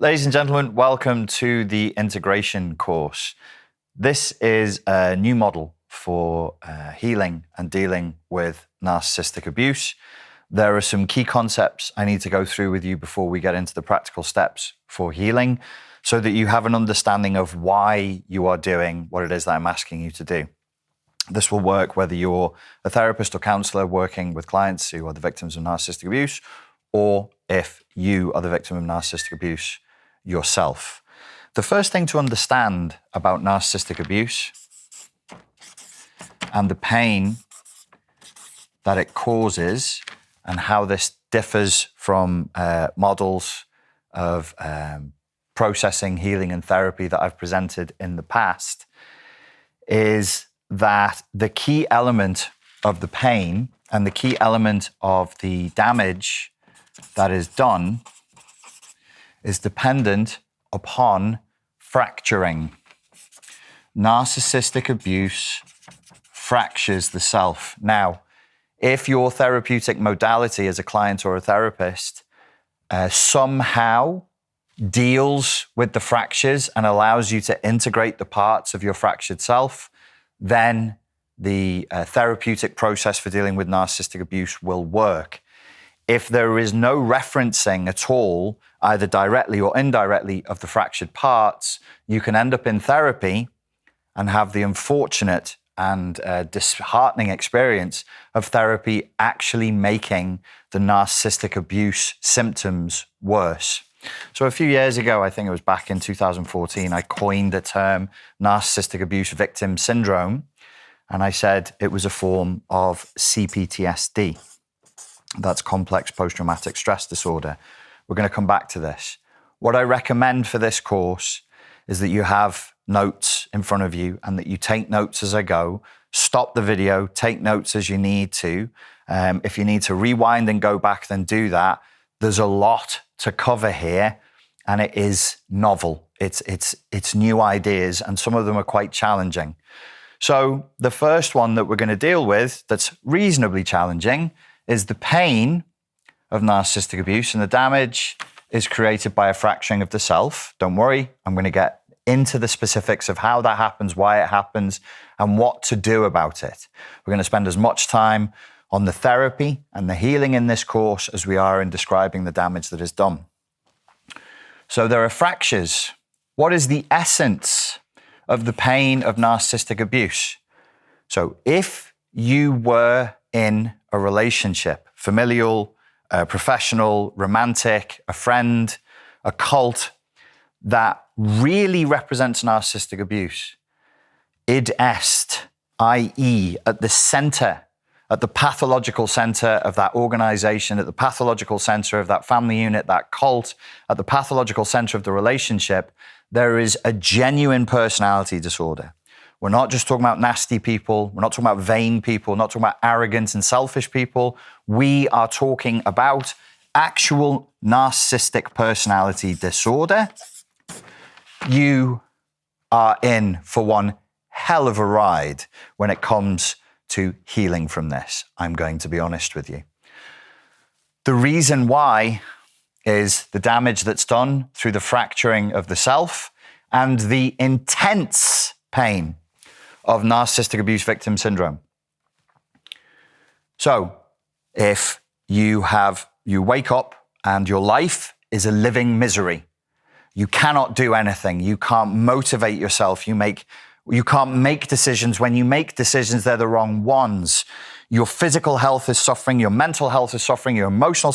Ladies and gentlemen, welcome to the Integration course. This is a new model for healing and dealing with narcissistic abuse. There are some key concepts I need to go through with you before we get into the practical steps for healing, so that you have an understanding of why you are doing what it is that I'm asking you to do. This will work whether you're a therapist or counselor working with clients who are the victims of narcissistic abuse, or if you are the victim of narcissistic abuse yourself. The first thing to understand about narcissistic abuse and the pain that it causes and how this differs from models of processing, healing and therapy that I've presented in the past is that the key element of the pain and the key element of the damage that is done is dependent upon fracturing. Narcissistic abuse fractures the self. Now, if your therapeutic modality as a client or a therapist somehow deals with the fractures and allows you to integrate the parts of your fractured self, then the therapeutic process for dealing with narcissistic abuse will work. If there is no referencing at all, either directly or indirectly, of the fractured parts, you can end up in therapy and have the unfortunate and disheartening experience of therapy actually making the narcissistic abuse symptoms worse. So a few years ago, I think it was back in 2014, I coined the term narcissistic abuse victim syndrome, and I said it was a form of CPTSD. That's complex post-traumatic stress disorder. We're going to come back to this. What I recommend for this course is that you have notes in front of you and that you take notes as I go. Stop the video, take notes as you need to. If you need to rewind and go back, then do that. There's a lot to cover here, and it is novel. It's new ideas, and some of them are quite challenging. So the first one that we're going to deal with that's reasonably challenging is the pain of narcissistic abuse, and the damage is created by a fracturing of the self. Don't worry, I'm going to get into the specifics of how that happens, why it happens, and what to do about it. We're going to spend as much time on the therapy and the healing in this course as we are in describing the damage that is done. So there are fractures. What is the essence of the pain of narcissistic abuse? So if you were in a relationship, familial, professional, romantic, a friend, a cult, that really represents narcissistic abuse, id est, i.e., at the center, at the pathological center of that organization, at the pathological center of that family unit, that cult, at the pathological center of the relationship, there is a genuine personality disorder. We're not just talking about nasty people. We're not talking about vain people. We're not talking about arrogant and selfish people. We are talking about actual narcissistic personality disorder. You are in for one hell of a ride when it comes to healing from this. I'm going to be honest with you. The reason why is the damage that's done through the fracturing of the self and the intense pain of narcissistic abuse victim syndrome. So if you wake up and your life is a living misery, you cannot do anything, you can't motivate yourself, you can't make decisions. When you make decisions, they're the wrong ones. Your physical health is suffering, your mental health is suffering, your emotional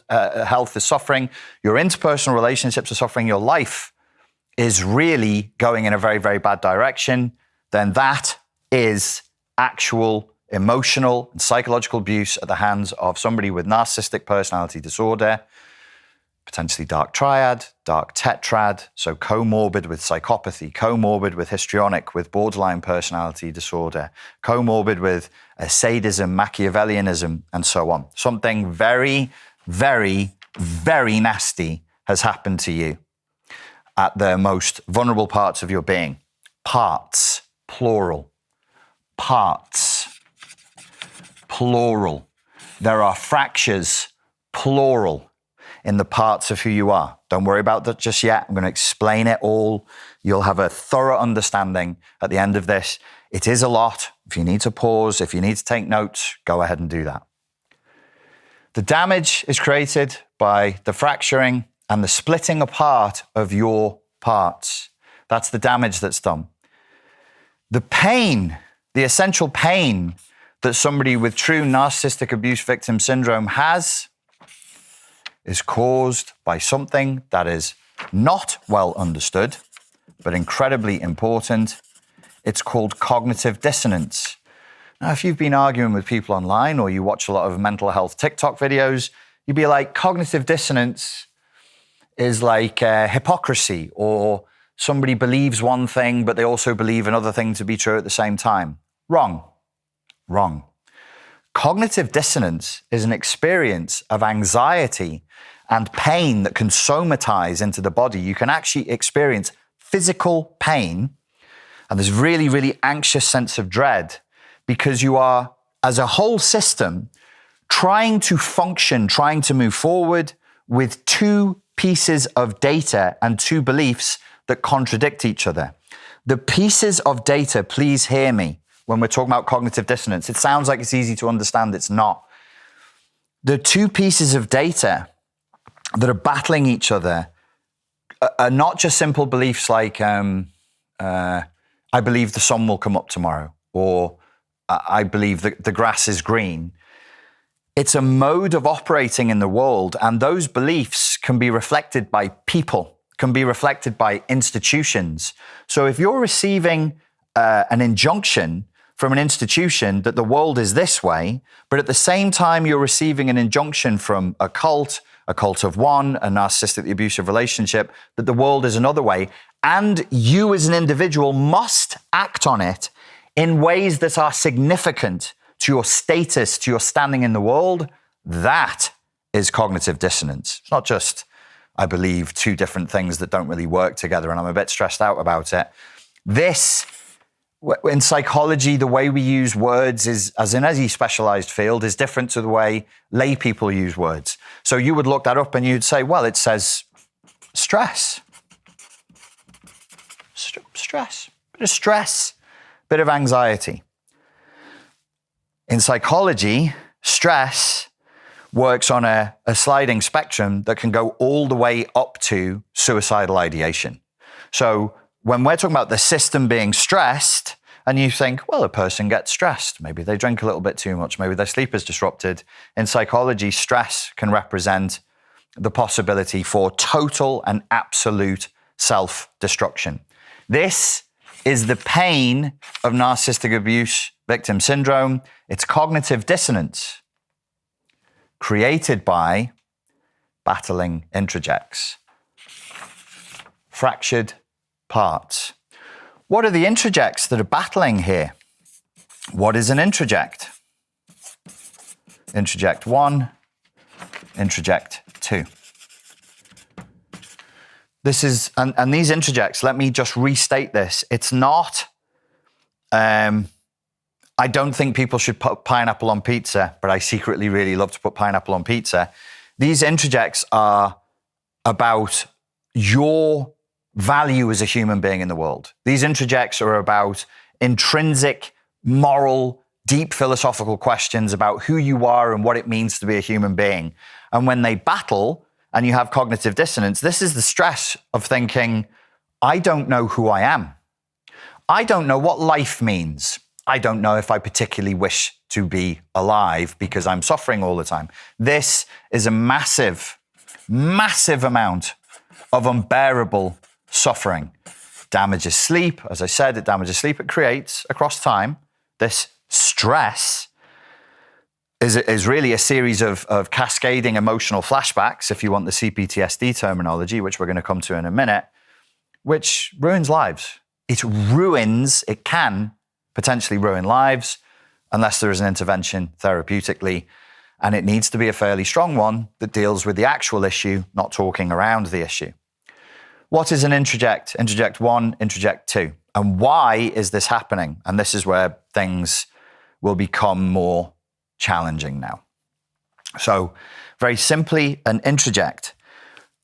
health is suffering, your interpersonal relationships are suffering, your life is really going in a very, very bad direction, then that is actual emotional and psychological abuse at the hands of somebody with narcissistic personality disorder, potentially dark triad, dark tetrad, so comorbid with psychopathy, comorbid with histrionic, with borderline personality disorder, comorbid with sadism, Machiavellianism, and so on. Something very, very, very nasty has happened to you at the most vulnerable parts of your being. Parts, plural. Parts, plural. There are fractures, plural, in the parts of who you are. Don't worry about that just yet. I'm going to explain it all. You'll have a thorough understanding at the end of this. It is a lot. If you need to pause, if you need to take notes, go ahead and do that. The damage is created by the fracturing and the splitting apart of your parts. That's the damage that's done. The pain, the essential pain that somebody with true narcissistic abuse victim syndrome has is caused by something that is not well understood, but incredibly important. It's called cognitive dissonance. Now, if you've been arguing with people online or you watch a lot of mental health TikTok videos, you'd be like, cognitive dissonance is like hypocrisy, or somebody believes one thing, but they also believe another thing to be true at the same time. Wrong. Wrong. Cognitive dissonance is an experience of anxiety and pain that can somatize into the body. You can actually experience physical pain and this really, really anxious sense of dread because you are, as a whole system, trying to function, trying to move forward with two pieces of data and two beliefs that contradict each other. The pieces of data, please hear me, when we're talking about cognitive dissonance. It sounds like it's easy to understand. It's not. The two pieces of data that are battling each other are not just simple beliefs like, I believe the sun will come up tomorrow, or I believe that the grass is green. It's a mode of operating in the world, and those beliefs can be reflected by people, can be reflected by institutions. So if you're receiving an injunction from an institution that the world is this way, but at the same time you're receiving an injunction from a cult of one, a narcissistically abusive relationship, that the world is another way, and you as an individual must act on it in ways that are significant to your status, to your standing in the world, that is cognitive dissonance. It's not just, I believe, two different things that don't really work together and I'm a bit stressed out about it. This, in psychology, the way we use words is, as in any specialized field, is different to the way lay people use words. So you would look that up and you'd say, well, it says stress. Stress. Bit of stress, bit of anxiety. In psychology, stress works on a sliding spectrum that can go all the way up to suicidal ideation. So when we're talking about the system being stressed, and you think, well, a person gets stressed. Maybe they drink a little bit too much. Maybe their sleep is disrupted. In psychology, stress can represent the possibility for total and absolute self-destruction. This is the pain of narcissistic abuse victim syndrome. It's cognitive dissonance created by battling introjects, fractured parts. What are the introjects that are battling here? What is an introject? Introject 1, introject 2. This is, and these introjects, let me just restate this. It's not, I don't think people should put pineapple on pizza, but I secretly really love to put pineapple on pizza. These introjects are about your value as a human being in the world. These introjects are about intrinsic, moral, deep philosophical questions about who you are and what it means to be a human being. And when they battle and you have cognitive dissonance, this is the stress of thinking, I don't know who I am. I don't know what life means. I don't know if I particularly wish to be alive because I'm suffering all the time. This is a massive, massive amount of unbearable suffering. Damages sleep. As I said, it damages sleep. It creates, across time, this stress is really a series of cascading emotional flashbacks, if you want the CPTSD terminology, which we're going to come to in a minute, which ruins lives. It can potentially ruin lives unless there is an intervention therapeutically. And it needs to be a fairly strong one that deals with the actual issue, not talking around the issue. What is an introject? Introject 1, introject 2. And why is this happening? And this is where things will become more challenging now. So very simply, an introject.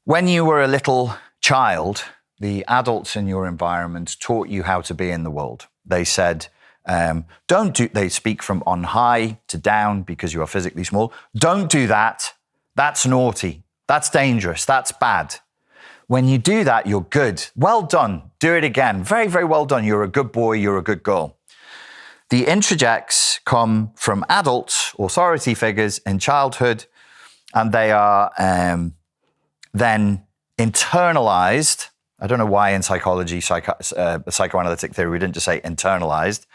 When you were a little child, the adults in your environment taught you how to be in the world. They said, they speak from on high to down because you are physically small. Don't do that. That's naughty. That's dangerous. That's bad. When you do that, you're good. Well done. Do it again. Very, very well done. You're a good boy. You're a good girl. The introjects come from adults, authority figures in childhood, and they are then internalized. I don't know why in psychology, psychoanalytic theory, we didn't just say internalized,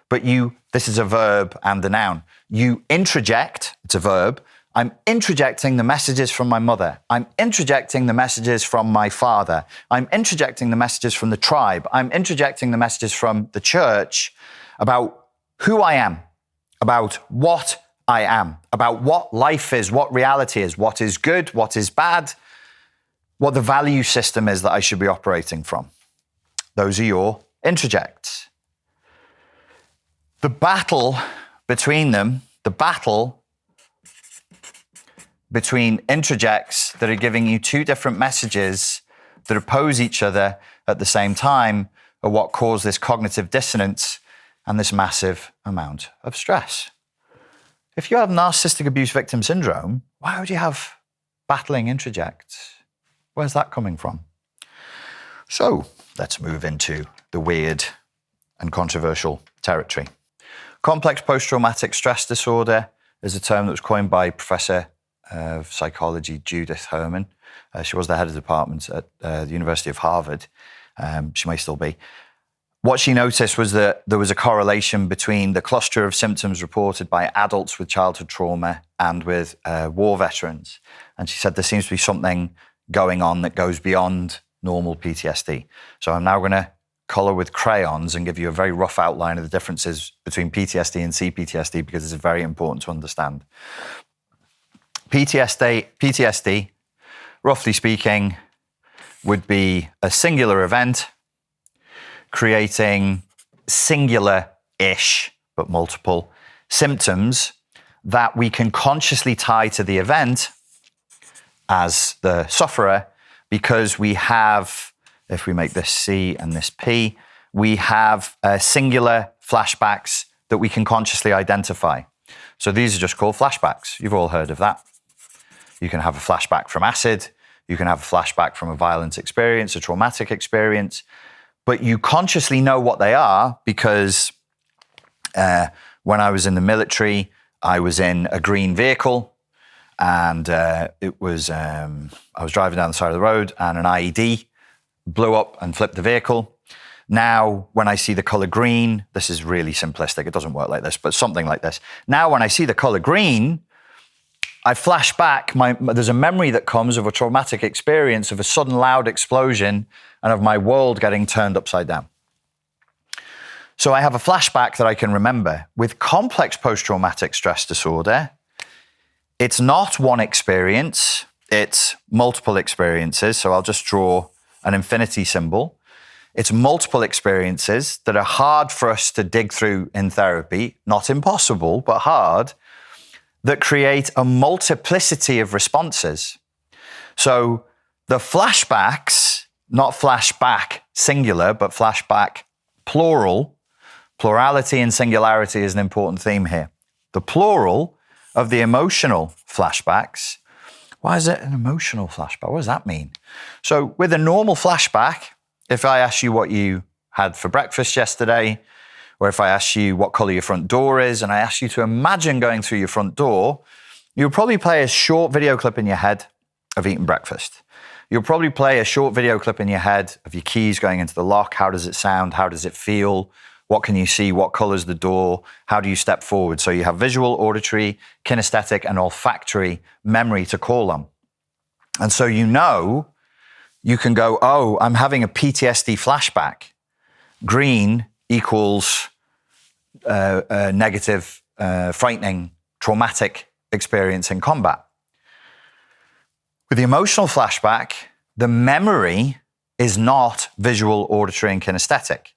but this is a verb and a noun. You introject, it's a verb. I'm introjecting the messages from my mother. I'm introjecting the messages from my father. I'm introjecting the messages from the tribe. I'm introjecting the messages from the church about who I am, about what I am, about what life is, what reality is, what is good, what is bad, what the value system is that I should be operating from. Those are your introjects. The battle between them, between introjects that are giving you two different messages that oppose each other at the same time are what cause this cognitive dissonance and this massive amount of stress. If you have narcissistic abuse victim syndrome, why would you have battling introjects? Where's that coming from? So let's move into the weird and controversial territory. Complex post-traumatic stress disorder is a term that was coined by Professor of Psychology Judith Herman. She was the head of the department at the University of Harvard. She may still be. What she noticed was that there was a correlation between the cluster of symptoms reported by adults with childhood trauma and with war veterans. And she said there seems to be something going on that goes beyond normal PTSD. So I'm now going to color with crayons and give you a very rough outline of the differences between PTSD and CPTSD because it's very important to understand. PTSD, roughly speaking, would be a singular event creating singular-ish, but multiple, symptoms that we can consciously tie to the event as the sufferer because we have, if we make this C and this P, we have singular flashbacks that we can consciously identify. So these are just called flashbacks. You've all heard of that. You can have a flashback from acid. You can have a flashback from a violent experience, a traumatic experience. But you consciously know what they are because when I was in the military, I was in a green vehicle and I was driving down the side of the road and an IED blew up and flipped the vehicle. Now, when I see the color green, this is really simplistic. It doesn't work like this, but something like this. Now, when I see the color green, I flash back, there's a memory that comes of a traumatic experience, of a sudden loud explosion, and of my world getting turned upside down. So I have a flashback that I can remember. With complex post-traumatic stress disorder, it's not one experience, it's multiple experiences. So I'll just draw an infinity symbol. It's multiple experiences that are hard for us to dig through in therapy, not impossible, but hard, that create a multiplicity of responses. So the flashbacks, not flashback singular, but flashback plural, plurality and singularity is an important theme here. The plural of the emotional flashbacks. Why is it an emotional flashback? What does that mean? So with a normal flashback, if I ask you what you had for breakfast yesterday, or if I ask you what color your front door is, and I ask you to imagine going through your front door, you'll probably play a short video clip in your head of eating breakfast. You'll probably play a short video clip in your head of your keys going into the lock. How does it sound? How does it feel? What can you see? What color's the door? How do you step forward? So you have visual, auditory, kinesthetic, and olfactory memory to call on. And so you know, you can go, oh, I'm having a PTSD flashback. Green equals a negative, frightening, traumatic experience in combat. With the emotional flashback, the memory is not visual, auditory, and kinesthetic.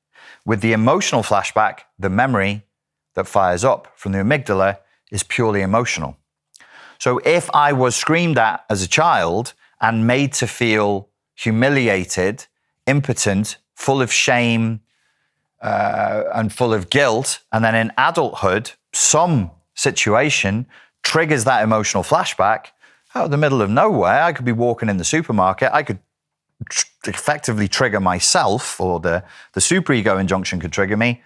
With the emotional flashback, the memory that fires up from the amygdala is purely emotional. So if I was screamed at as a child and made to feel humiliated, impotent, full of shame, and full of guilt. And then in adulthood, some situation triggers that emotional flashback out of the middle of nowhere. I could be walking in the supermarket. I could effectively trigger myself, or the superego injunction could trigger me.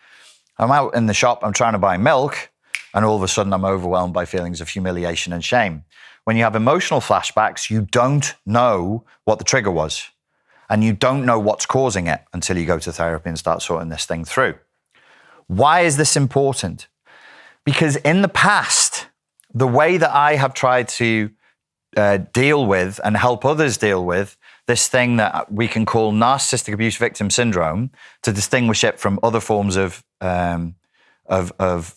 I'm out in the shop, I'm trying to buy milk, and all of a sudden I'm overwhelmed by feelings of humiliation and shame. When you have emotional flashbacks, you don't know what the trigger was, and you don't know what's causing it until you go to therapy and start sorting this thing through. Why is this important? Because in the past, the way that I have tried to deal with and help others deal with this thing that we can call narcissistic abuse victim syndrome, to distinguish it from other forms of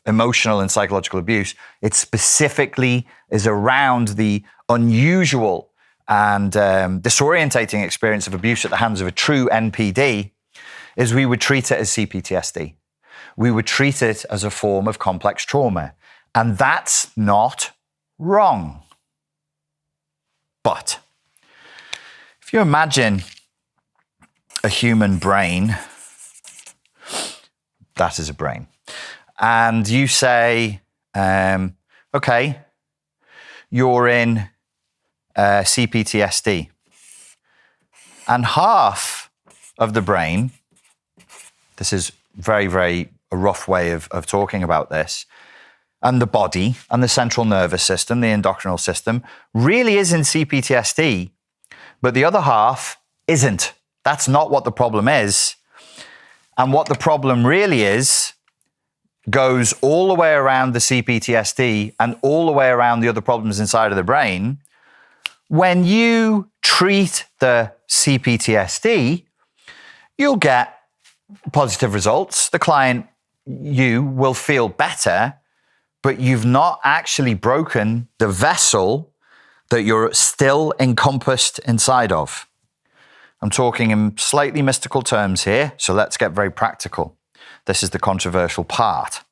emotional and psychological abuse, it specifically is around the unusual and disorientating experience of abuse at the hands of a true NPD, is we would treat it as CPTSD. We would treat it as a form of complex trauma. And that's not wrong. But if you imagine a human brain, that is a brain, and you say, okay, you're in CPTSD, and half of the brain, this is very, very a rough way of talking about this, and the body and the central nervous system, the endocrinal system, really is in CPTSD, but the other half isn't. That's not what the problem is. And what the problem really is goes all the way around the CPTSD and all the way around the other problems inside of the brain. When you treat the CPTSD, you'll get positive results. The client, you will feel better, but you've not actually broken the vessel that you're still encompassed inside of. I'm talking in slightly mystical terms here, so let's get very practical. This is the controversial part.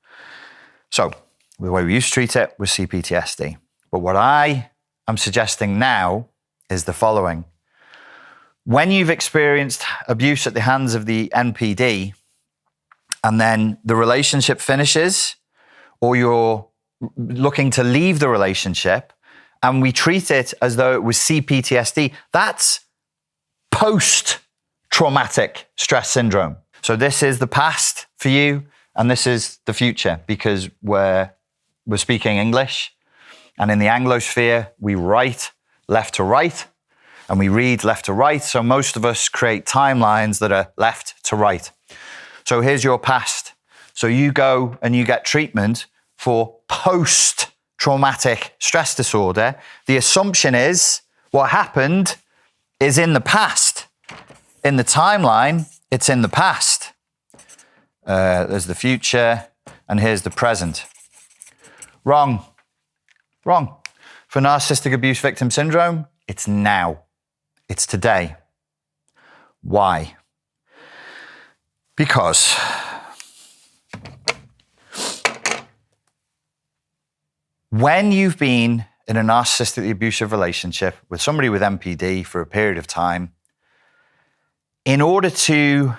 So, the way we used to treat it was CPTSD. But what I am suggesting now is the following. When you've experienced abuse at the hands of the NPD, and then the relationship finishes, or you're looking to leave the relationship, and we treat it as though it was CPTSD, that's post-traumatic stress syndrome. So this is the past for you, and this is the future, because we're speaking English, and in the Anglosphere, we write left to right, and we read left to right, so most of us create timelines that are left to right. So here's your past. So you go and you get treatment for post-traumatic stress disorder. The assumption is what happened is in the past. In the timeline, it's in the past. There's the future, and here's the present. Wrong. Wrong. For narcissistic abuse victim syndrome, it's now. It's today. Why? Because when you've been in a narcissistically abusive relationship with somebody with NPD for a period of time, in order to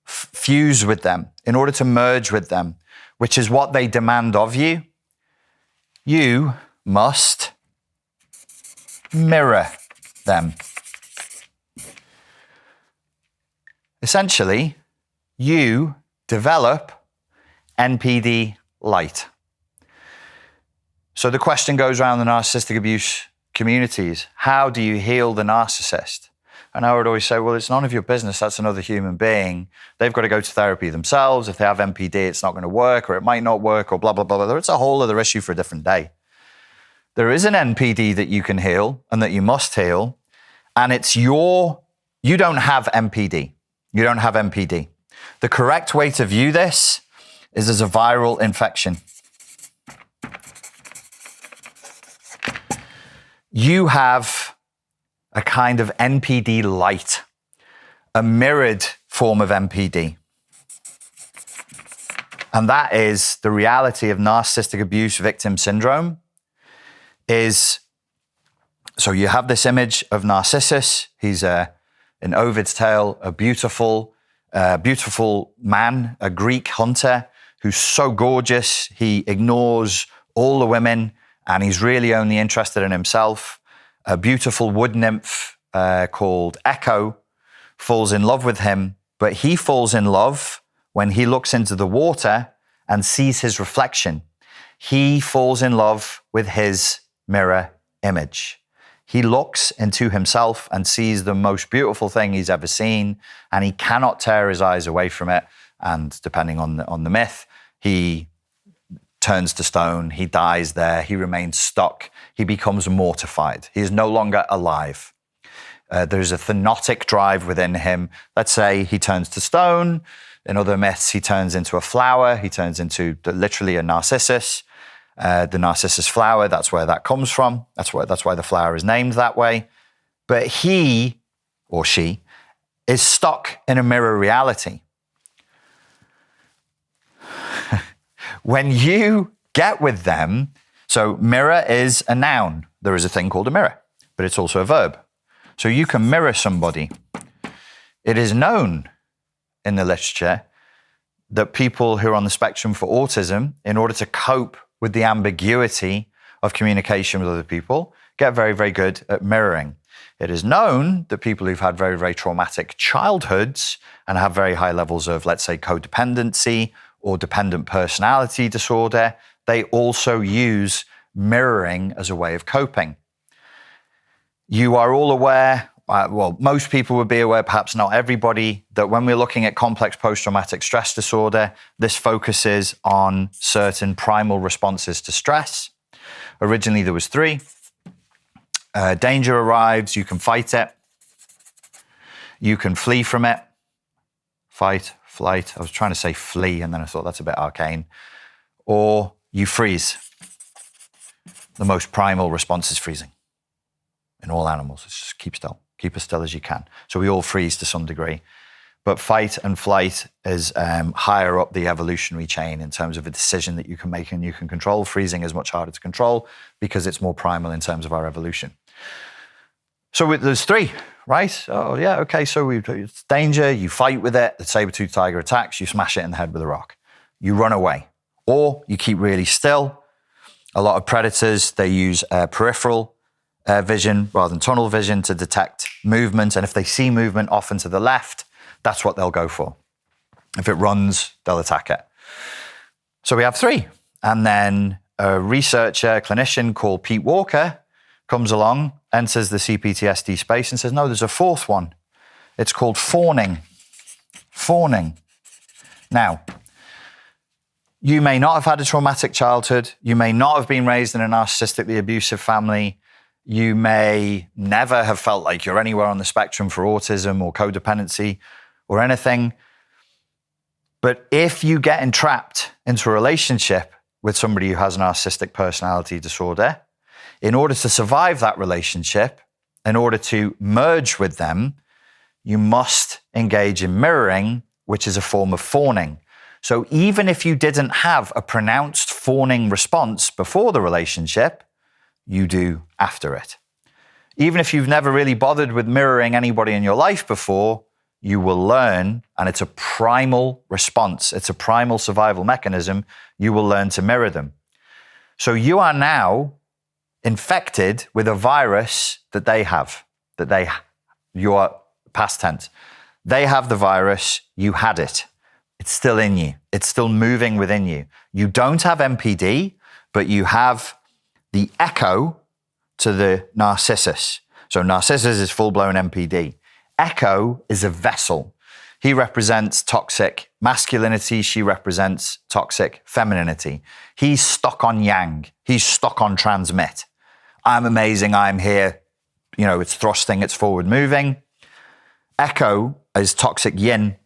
fuse with them, in order to merge with them, which is what they demand of you, you must mirror them. Essentially, you develop NPD light. So the question goes around the narcissistic abuse communities, how do you heal the narcissist? And I would always say, well, it's none of your business. That's another human being. They've got to go to therapy themselves. If they have NPD, it's not going to work, or it might not work, or blah, blah, blah, blah. It's a whole other issue for a different day. There is an NPD that you can heal and that you must heal. And it's you don't have NPD. You don't have NPD. The correct way to view this is as a viral infection. You have a kind of NPD light, a mirrored form of NPD. And that is the reality of narcissistic abuse victim syndrome, is So you have this image of Narcissus. He's in Ovid's tale, a beautiful man, a Greek hunter who's so gorgeous, he ignores all the women and he's really only interested in himself. A beautiful wood nymph called Echo falls in love with him, but he falls in love when he looks into the water and sees his reflection. He falls in love with his mirror image. He looks into himself and sees the most beautiful thing he's ever seen, and he cannot tear his eyes away from it. And depending on the myth, he turns to stone, he dies there, he remains stuck, he becomes mortified. He is no longer alive. There's a thanotic drive within him. Let's say he turns to stone. In other myths, he turns into a flower. He turns into literally a narcissus. The narcissus flower, that's where that comes from. That's why the flower is named that way. But he or she is stuck in a mirror reality. When you get with them, so mirror is a noun. There is a thing called a mirror, but it's also a verb. So you can mirror somebody. It is known in the literature that people who are on the spectrum for autism, in order to cope with the ambiguity of communication with other people, get very, very good at mirroring. It is known that people who've had very, very traumatic childhoods and have very high levels of, let's say, codependency or dependent personality disorder, they also use mirroring as a way of coping. You are all aware, most people would be aware, perhaps not everybody, that when we're looking at complex post-traumatic stress disorder, this focuses on certain primal responses to stress. Originally, there was 3. Danger arrives, you can fight it. You can flee from it. Fight, flight. I was trying to say flee, and then I thought that's a bit arcane. Or you freeze. The most primal response is freezing. In all animals, it's just keep still. Keep as still as you can. So we all freeze to some degree. But fight and flight is higher up the evolutionary chain in terms of a decision that you can make and you can control. Freezing is much harder to control because it's more primal in terms of our evolution. So there's 3, right? Oh yeah, okay, so it's danger, you fight with it, the saber-toothed tiger attacks, you smash it in the head with a rock. You run away. Or you keep really still. A lot of predators, they use peripheral vision rather than tunnel vision to detect movement. And if they see movement off and to the left, that's what they'll go for. If it runs, they'll attack it. So we have 3. And then a researcher, clinician called Pete Walker comes along, enters the CPTSD space and says, no, there's a 4th one. It's called fawning. Fawning. Now, you may not have had a traumatic childhood. You may not have been raised in a narcissistically abusive family. You may never have felt like you're anywhere on the spectrum for autism or codependency or anything. But if you get entrapped into a relationship with somebody who has a narcissistic personality disorder, in order to survive that relationship, in order to merge with them, you must engage in mirroring, which is a form of fawning. So even if you didn't have a pronounced fawning response before the relationship, you do after it. Even if you've never really bothered with mirroring anybody in your life before, you will learn, and it's a primal response. It's a primal survival mechanism. You will learn to mirror them. So you are now infected with a virus that they have, you are past tense. They have the virus, you had it. It's still in you. It's still moving within you. You don't have MPD, but you have the echo to the narcissus. So narcissus is full-blown MPD. Echo is a vessel. He represents toxic masculinity. She represents toxic femininity. He's stuck on yang. He's stuck on transmit. I'm amazing. I'm here. You know, it's thrusting. It's forward moving. Echo is toxic yin.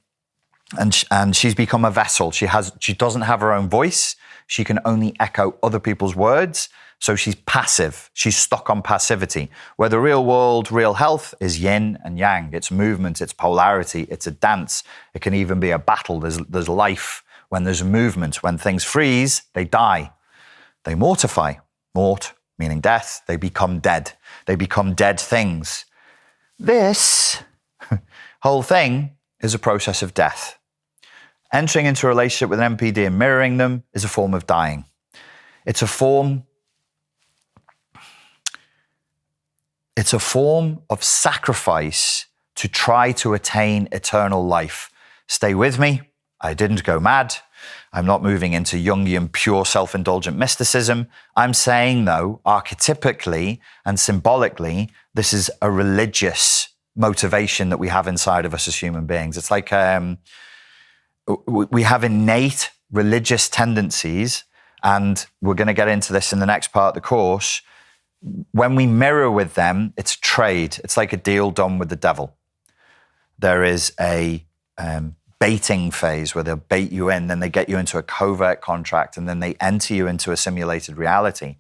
And she's become a vessel. She doesn't have her own voice. She can only echo other people's words. So she's passive. She's stuck on passivity. Where the real world, real health is yin and yang. It's movement, it's polarity, it's a dance. It can even be a battle. There's life when there's movement. When things freeze, they die. They mortify. Mort, meaning death. They become dead. They become dead things. This whole thing is a process of death. Entering into a relationship with an NPD and mirroring them is a form of dying. It's a form of sacrifice to try to attain eternal life. Stay with me. I didn't go mad. I'm not moving into Jungian pure self-indulgent mysticism. I'm saying, though, archetypically and symbolically, this is a religious motivation that we have inside of us as human beings. It's like we have innate religious tendencies, and we're going to get into this in the next part of the course. When we mirror with them, it's trade. It's like a deal done with the devil. There is a baiting phase where they'll bait you in, then they get you into a covert contract, and then they enter you into a simulated reality.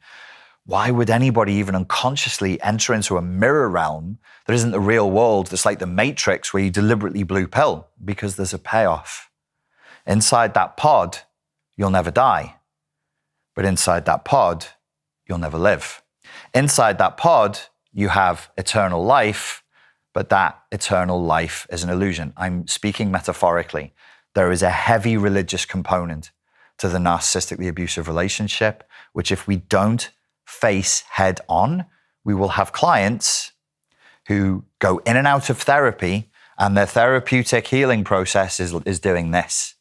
Why would anybody even unconsciously enter into a mirror realm that isn't the real world, that's like the Matrix where you deliberately blue pill? Because there's a payoff. Inside that pod, you'll never die. But inside that pod, you'll never live. Inside that pod, you have eternal life, but that eternal life is an illusion. I'm speaking metaphorically. There is a heavy religious component to the narcissistically abusive relationship, which if we don't face head on, we will have clients who go in and out of therapy, and their therapeutic healing process is doing this.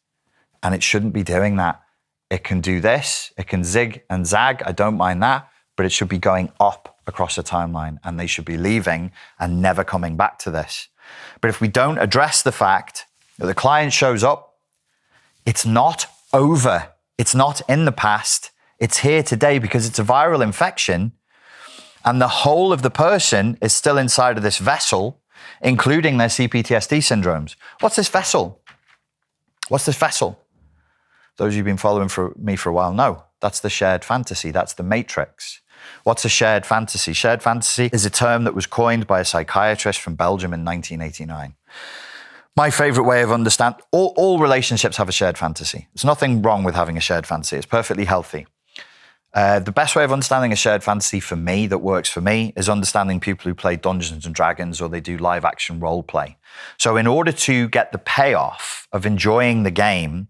And it shouldn't be doing that. It can do this, it can zig and zag, I don't mind that, but it should be going up across a timeline, and they should be leaving and never coming back to this. But if we don't address the fact that the client shows up, it's not over, it's not in the past, it's here today because it's a viral infection, and the whole of the person is still inside of this vessel, including their CPTSD syndromes. What's this vessel? What's this vessel? Those of you who've been following me for a while know. That's the shared fantasy. That's the Matrix. What's a shared fantasy? Shared fantasy is a term that was coined by a psychiatrist from Belgium in 1989. My favorite way of understanding, all relationships have a shared fantasy. There's nothing wrong with having a shared fantasy. It's perfectly healthy. The best way of understanding a shared fantasy for me, that works for me, is understanding people who play Dungeons and Dragons or they do live action role play. So in order to get the payoff of enjoying the game,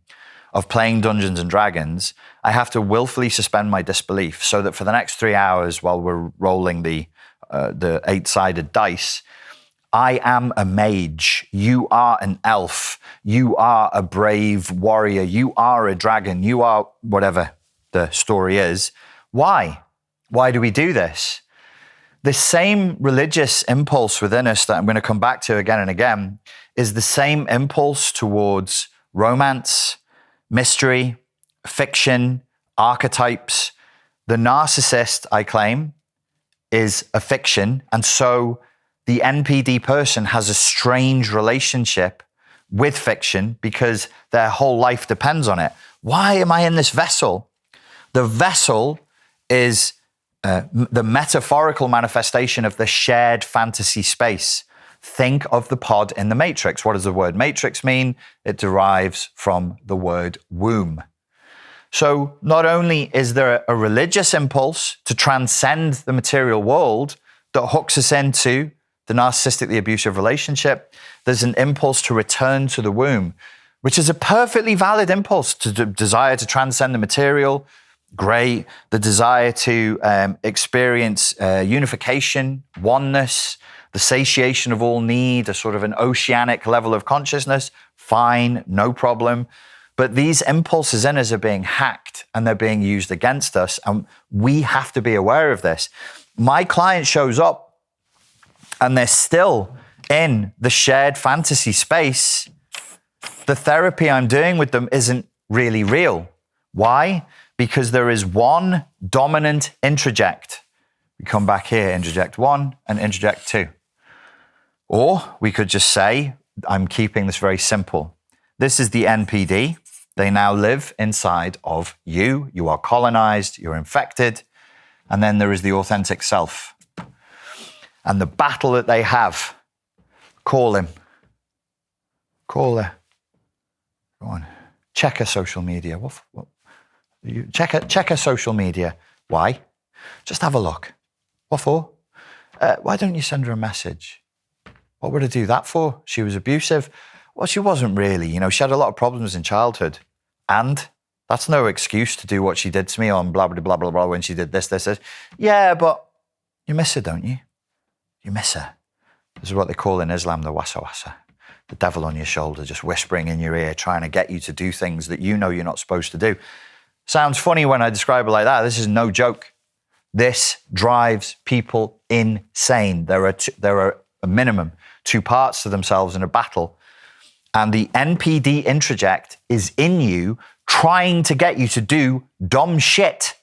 of playing Dungeons and Dragons, I have to willfully suspend my disbelief so that for the next 3 hours while we're rolling the 8-sided dice, I am a mage, you are an elf, you are a brave warrior, you are a dragon, you are whatever the story is. Why? Why do we do this? The same religious impulse within us that I'm going to come back to again and again is the same impulse towards romance, mystery, fiction, archetypes. The narcissist, I claim, is a fiction. And so the NPD person has a strange relationship with fiction because their whole life depends on it. Why am I in this vessel? The vessel is the metaphorical manifestation of the shared fantasy space. Think of the pod in the Matrix. What does the word matrix mean? It derives from the word womb. So not only is there a religious impulse to transcend the material world that hooks us into the narcissistically abusive relationship, there's an impulse to return to the womb, which is a perfectly valid impulse to desire to transcend the material. Great. The desire to experience unification, oneness, the satiation of all need, a sort of an oceanic level of consciousness, fine, no problem. But these impulses in us are being hacked and they're being used against us. And we have to be aware of this. My client shows up and they're still in the shared fantasy space. The therapy I'm doing with them isn't really real. Why? Because there is one dominant introject. We come back here, introject 1 and introject 2. Or we could just say, I'm keeping this very simple. This is the NPD. They now live inside of you. You are colonized, you're infected. And then there is the authentic self. And the battle that they have, call him. Call her. Go on. Check her social media. Check her social media. Why? Just have a look. What for? Why don't you send her a message? What would I do that for? She was abusive. Well, she wasn't really. You know, she had a lot of problems in childhood. And that's no excuse to do what she did to me on blah, blah, blah, blah, blah, when she did this. Yeah, but you miss her, don't you? You miss her. This is what they call in Islam the wasa-wasa. The devil on your shoulder, just whispering in your ear, trying to get you to do things that you know you're not supposed to do. Sounds funny when I describe it like that. This is no joke. This drives people insane. There are a minimum 2 parts to themselves in a battle. And the NPD introject is in you trying to get you to do dumb shit.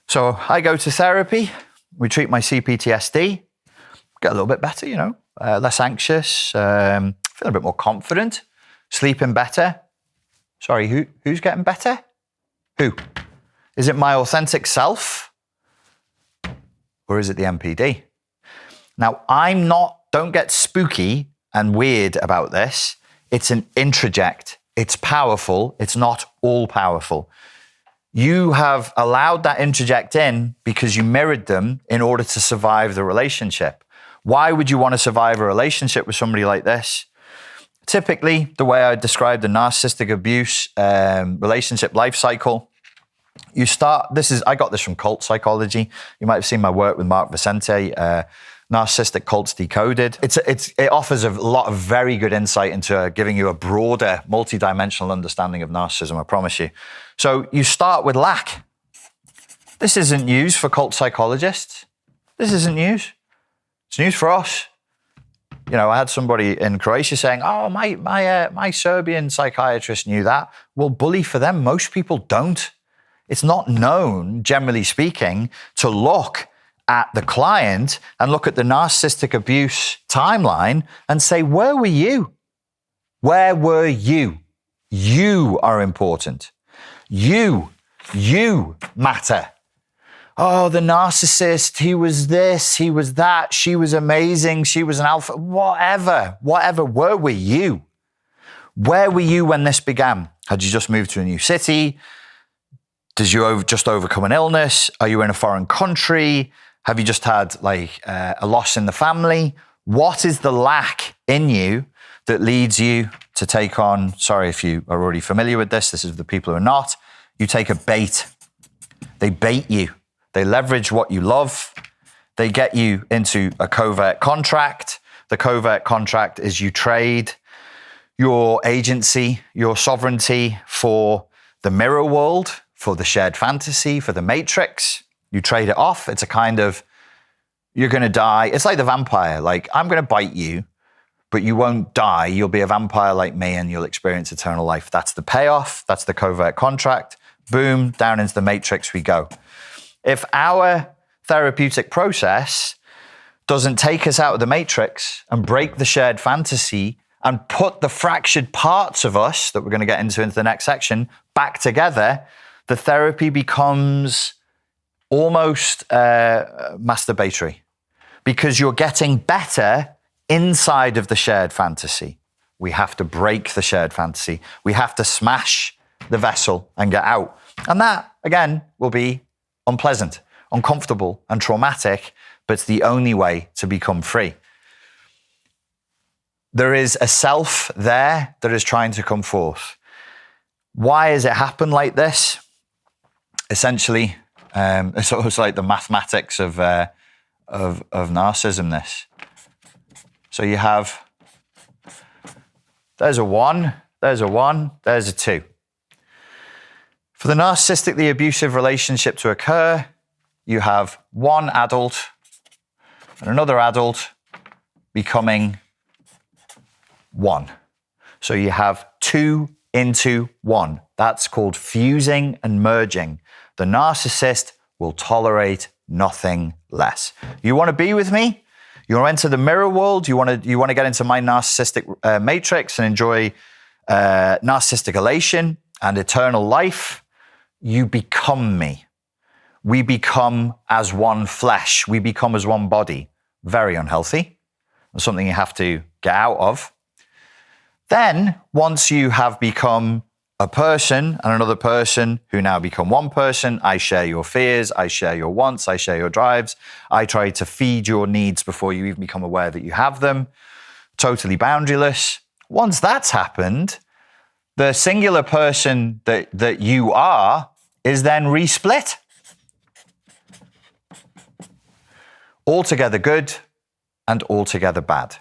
So I go to therapy. We treat my CPTSD. Get a little bit better, you know, less anxious, feeling a bit more confident, sleeping better. Sorry, who's getting better? Who? Is it my authentic self? Or is it the NPD? Now, don't get spooky and weird about this. It's an introject. It's powerful. It's not all powerful. You have allowed that introject in because you mirrored them in order to survive the relationship. Why would you want to survive a relationship with somebody like this? Typically, the way I describe the narcissistic abuse relationship life cycle, I got this from cult psychology. You might have seen my work with Mark Vicente, Narcissistic Cults Decoded. It offers a lot of very good insight into giving you a broader, multidimensional understanding of narcissism, I promise you. So you start with lack. This isn't news for cult psychologists. This isn't news. It's news for us. You know, I had somebody in Croatia saying, oh, my Serbian psychiatrist knew that. Well, bully for them, most people don't. It's not known, generally speaking, to look at the client and look at the narcissistic abuse timeline and say, where were you? Where were you? You are important. You matter. Oh, the narcissist, he was this, he was that, she was amazing, she was an alpha, whatever, where were you? Where were you when this began? Had you just moved to a new city? Did you just overcome an illness? Are you in a foreign country? Have you just had a loss in the family? What is the lack in you that leads you to take on, sorry if you are already familiar with this is the people who are not, you take a bait. They bait you. They leverage what you love. They get you into a covert contract. The covert contract is you trade your agency, your sovereignty for the mirror world, for the shared fantasy, for the matrix. You trade it off. It's a kind of, you're going to die. It's like the vampire. Like, I'm going to bite you, but you won't die. You'll be a vampire like me and you'll experience eternal life. That's the payoff. That's the covert contract. Boom, down into the matrix we go. If our therapeutic process doesn't take us out of the matrix and break the shared fantasy and put the fractured parts of us that we're going to get into the next section back together, the therapy becomes almost masturbatory because you're getting better inside of the shared fantasy. We have to break the shared fantasy. We have to smash the vessel and get out. And that, again, will be unpleasant, uncomfortable, and traumatic, but it's the only way to become free. There is a self there that is trying to come forth. Why has it happened like this? Essentially, it's almost like the mathematics of narcissism, this. So you have, there's a 1, there's a 1, there's a 2. For the narcissistically abusive relationship to occur, you have one adult and another adult becoming 1. So you have 2 into 1. That's called fusing and merging. The narcissist will tolerate nothing less. You want to be with me? You want to enter the mirror world? You want to get into my narcissistic matrix and enjoy narcissistic elation and eternal life? You become me. We become as one flesh. We become as one body. Very unhealthy. It's something you have to get out of. Then, once you have become a person and another person who now become one person. I share your fears, I share your wants, I share your drives. I try to feed your needs before you even become aware that you have them. Totally boundaryless. Once that's happened, the singular person that you are is then resplit. Altogether good and altogether bad.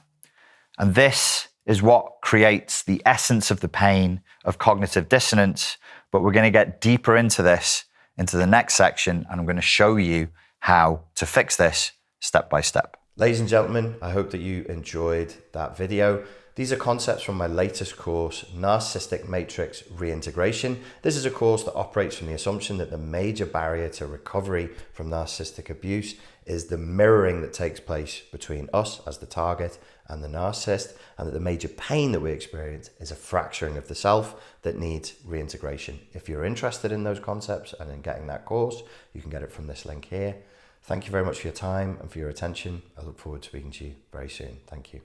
And this is what creates the essence of the pain of cognitive dissonance. But we're going to get deeper into this, into the next section, and I'm going to show you how to fix this step by step. Ladies and gentlemen, I hope that you enjoyed that video. These are concepts from my latest course, Narcissistic Matrix Reintegration. This is a course that operates from the assumption that the major barrier to recovery from narcissistic abuse is the mirroring that takes place between us as the target and the narcissist, and that the major pain that we experience is a fracturing of the self that needs reintegration. If you're interested in those concepts and in getting that course, you can get it from this link here. Thank you very much for your time and for your attention. I look forward to speaking to you very soon. Thank you.